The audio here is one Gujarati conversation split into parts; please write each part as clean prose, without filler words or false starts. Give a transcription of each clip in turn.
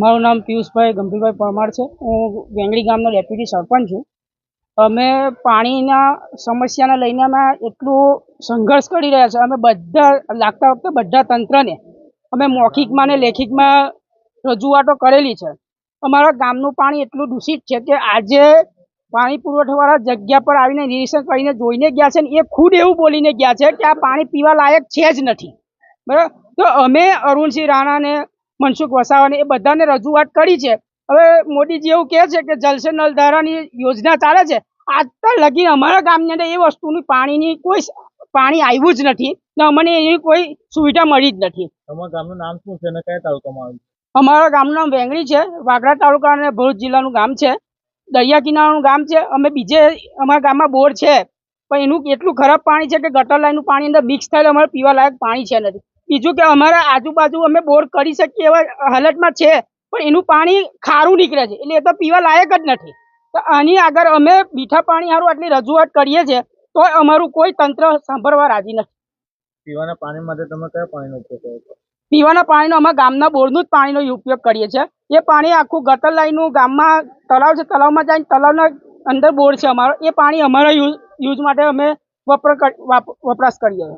મારું નામ પિયુષભાઈ ગંભીરભાઈ પરમાર છે। હું વેંગડી ગામનો ડેપ્યુટી સરપંચ છું। અમે પાણીના સમસ્યાને લઈને અમે એટલું સંઘર્ષ કરી રહ્યા છે। અમે બધા લાગતા વખતે બધા તંત્રને અમે મૌખિકમાં ને લેખિતમાં રજૂઆતો કરેલી છે। અમારા ગામનું પાણી એટલું દૂષિત છે કે આજે પાણી પુરવઠાવાળા જગ્યા પર આવીને નિરીક્ષણ કરીને જોઈને ગયા છે ને એ ખુદ એવું બોલીને ગયા છે કે આ પાણી પીવા લાયક છે જ નથી, બરાબર। તો અમે અરુણસિંહ રાણાને, મનસુખ વસાવાને એ બધાને રજૂઆત કરી છે। હવે મોદીજી એવું કહે છે કે જલ સે નલ ધારાની યોજના ચાલે છે, આજકાલ લગી અમારા ગામની અંદર એ વસ્તુની પાણીની કોઈ પાણી આવ્યું જ નથી ને અમને એની કોઈ સુવિધા મળી જ નથી। તમારા ગામનું નામ શું છે અને કયા તાલુકામાં આવ્યું? અમારા ગામનું નામ વેંગડી છે, વાગરા તાલુકા અને ભરૂચ જિલ્લાનું ગામ છે, દરિયા કિનારાનું ગામ છે। અમે બીજે અમારા ગામમાં બોર છે પણ એનું એટલું ખરાબ પાણી છે કે ગટર લાઈનનું પાણી અંદર મિક્સ થયેલું અમારે પીવા લાયક પાણી છે નથી। બીજું કે અમારા આજુબાજુ અમે બોર કરી શકીએ એવા હાલતમાં છે પણ એનું પાણી ખારું નીકળે છે એટલે એ તો પીવા લાયક જ નથી। તો આની આગળ અમે મીઠા પાણી સારું આટલી રજૂઆત કરીએ છીએ તો અમારું કોઈ તંત્ર સાંભળવા રાજી નથી। પીવાના પાણી માટે તમે કયા પાણીનો ઉપયોગ કરો છો? પીવાના પાણીનો અમે ગામના બોરનું જ પાણીનો ઉપયોગ કરીએ છીએ। એ પાણી આખું ગટર લાઈનનું ગામમાં તળાવ છે, તળાવમાં જાય તળાવના અંદર બોર છે અમારો, એ પાણી અમારા યુઝ માટે અમે વપરાશ કરીએ।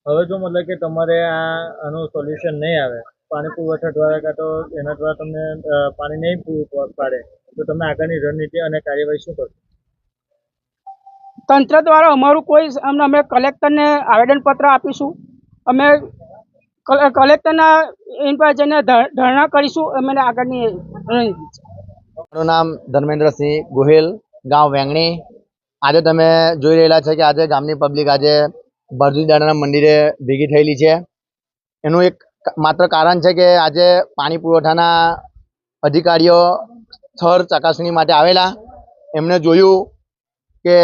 હવે જો મતલબ કે તમારે આનું સોલ્યુશન નહીં આવે, પાણી પુરવઠા દ્વારા કાં તો એના દ્વારા તમને પાણી નહીં પૂરું પાડે તો તમે આગળની રણનીતિ અને કાર્યવાહી શું કરશો? તંત્ર દ્વારા અમારું કોઈ અમે કલેક્ટરને આવેદનપત્ર આપીશું। અમે કલેક્ટરના એની પાસે જઈને ધરણા કરીશું। અમે આગળની રણનીતિ છે। મારું નામ ધર્મેન્દ્રસિંહ ગોહિલ, ગામ વેંગણી। આજે તમે જોઈ રહેલા છે કે આજે ગામની પબ્લિક આજે ભરજુ દાદાના મંદિરે ભેગી થયેલી છે। એનું એક માત્ર કારણ છે કે આજે પાણી પુરવઠાના અધિકારીઓ સ્થળ ચકાસણી માટે આવેલા। એમને જોયું કે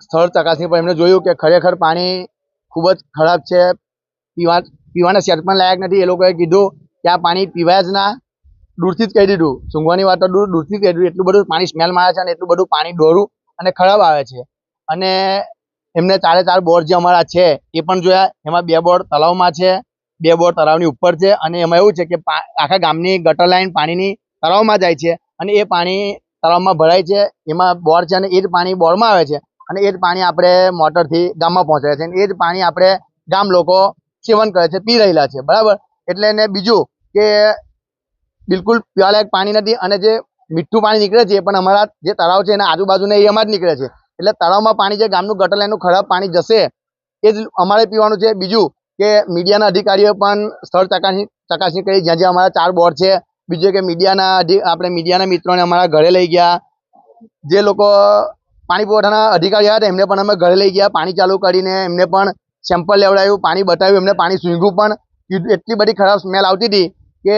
સ્થળ ચકાસણી પર એમને જોયું કે ખરેખર પાણી ખૂબ જ ખરાબ છે, પીવાના સેટ પણ લાયક નથી। એ લોકોએ કીધું કે આ પાણી પીવાય જ ના, દૂરથી જ કહી દીધું, સૂંઘવાની વાત તો દૂરથી જ કહી દીધું, એટલું બધું પાણી સ્મેલ મારે છે અને એટલું બધું પાણી ડોરું અને ખરાબ આવે છે। અને એમને 4 બોર જે અમારા છે એ પણ જોયા, એમાં 2 બોર તળાવમાં છે, 2 બોર તળાવની ઉપર છે અને એમાં એવું છે કે આખા ગામની ગટર લાઈન પાણીની તળાવમાં જાય છે અને એ પાણી તળાવમાં ભરાય છે, એમાં બોર છે અને એ જ પાણી બોરમાં આવે છે અને એ જ પાણી આપણે મોટરથી ગામમાં પહોંચાડે છે અને એ જ પાણી આપણે ગામ લોકો સેવન કરે છે, પી રહેલા છે, બરાબર। એટલે ને બીજું કે બિલકુલ પીવાલાયક પાણી નથી અને જે મીઠું પાણી નીકળે છે એ પણ અમારા જે તળાવ છે એના આજુબાજુના એરિયામાં જ નીકળે છે। એટલે તળાવમાં પાણી જે ગામનું ગટર લાઈનનું ખરાબ પાણી જશે એ જ અમારે પીવાનું છે। બીજું કે મીડિયાના અધિકારીઓ પણ સ્થળ ચકાસણી કરી, જ્યાં જ્યાં અમારા 4 બોર છે। બીજું કે આપણે મીડિયાના મિત્રોને અમારા ઘરે લઈ ગયા, જે લોકો પાણી પુરવઠાના અધિકારી હતા એમને પણ અમે ઘરે લઈ ગયા, પાણી ચાલુ કરીને એમને પણ સેમ્પલ લેવડાવ્યું, પાણી બતાવ્યું, એમને પાણી સૂંઘ્યું પણ, એટલી બધી ખરાબ સ્મેલ આવતી હતી કે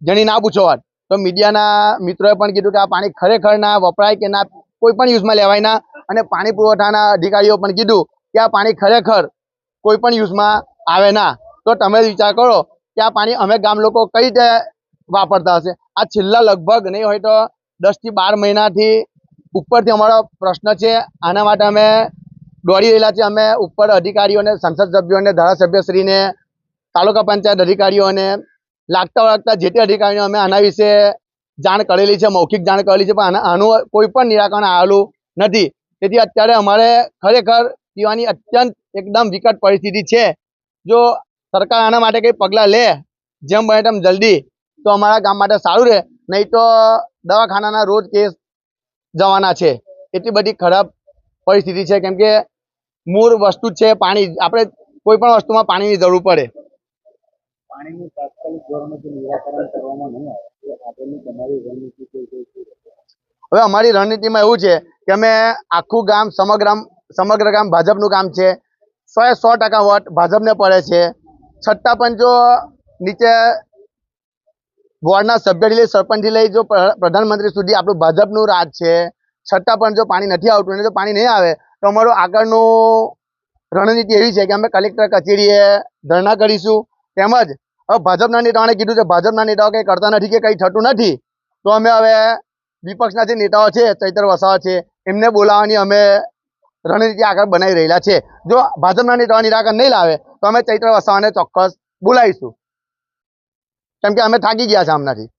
જેની ના પૂછો વાત। તો મીડિયાના મિત્રોએ પણ કીધું કે આ પાણી ખરેખર ના વપરાય કે ના કોઈ પણ યુઝમાં લેવાય ના, અને પાણી પુરવઠાના અધિકારીઓ પણ કીધું કે આ પાણી ખરેખર કોઈ પણ યુઝમાં આવે ના। તો તમે વિચાર કરો કે આ પાણી અમે ગામ લોકો કઈ રીતે વાપરતા હશે? આ છેલ્લા લગભગ નહીં હોય તો 10 થી 12 મહિનાથી ઉપરથી અમારો પ્રશ્ન છે। આના માટે અમે દોડી રહેલા છે। અમે ઉપર અધિકારીઓને, સંસદ સભ્યોને, ધારાસભ્યશ્રીને, તાલુકા પંચાયત અધિકારીઓને, લાગતા વળગતા જે તે અધિકારીઓને અમે આના વિશે જાણ કરેલી છે, મૌખિક જાણ કરેલી છે, પણ આનું કોઈ પણ નિરાકરણ આવેલું નથી। તેથી અત્યારે અમારે ખરેખર પીવાની અત્યંત એકદમ વિકટ પરિસ્થિતિ છે। જો સરકાર આના માટે કંઈ પગલાં લે જેમ બને તેમ જલ્દી તો અમારા ગામ માટે સારું રહે, નહીં તો દવાખાનાના રોજ કેસ જવાના છે। એટલી બધી ખરાબ પરિસ્થિતિ છે, કેમ કે મૂળ વસ્તુ છે પાણી। આપણે કોઈ પણ વસ્તુમાં પાણીની જરૂર પડે। પાણીનું તાત્કાલિક ધોરણે જો નિરાકરણ કરવામાં નહીં આવે તો આગળની તમારી રણનીતિ કઈ છે? હવે અમારી રણનીતિમાં એવું છે કે અમે આખું ગામ, સમગ્ર ગામ ભાજપનું કામ છે, 100% વોટ ભાજપને પડે છે, છતાં પણ જો નીચે વોર્ડના સભ્યથી લઈ, સરપંચથી લઈ, જો પ્રધાનમંત્રી સુધી આપણું ભાજપનું રાજ છે, છતાં પણ જો પાણી નથી આવતું અને જો પાણી નહીં આવે તો અમારું આગળનું રણનીતિ એવી છે કે અમે કલેક્ટર કચેરીએ ધરણા કરીશું। તેમજ હવે ભાજપના નેતાઓને કીધું છે, ભાજપના નેતાઓ કંઈ કરતા નથી કે કંઈ થતું નથી, તો અમે હવે વિપક્ષના જે નેતાઓ છે, ચૈતર વસાવા છે, એમને બોલાવવાની અમે રણનીતિ આગળ બનાવી રહેલા છે। જો ભાજપના નેતાઓ નિરાકરણ નહીં લાવે તો અમે ચૈતર વસાવાને ચોક્કસ બોલાવીશું। કેમ કે અમે થાકી ગયા છે હમણાંથી.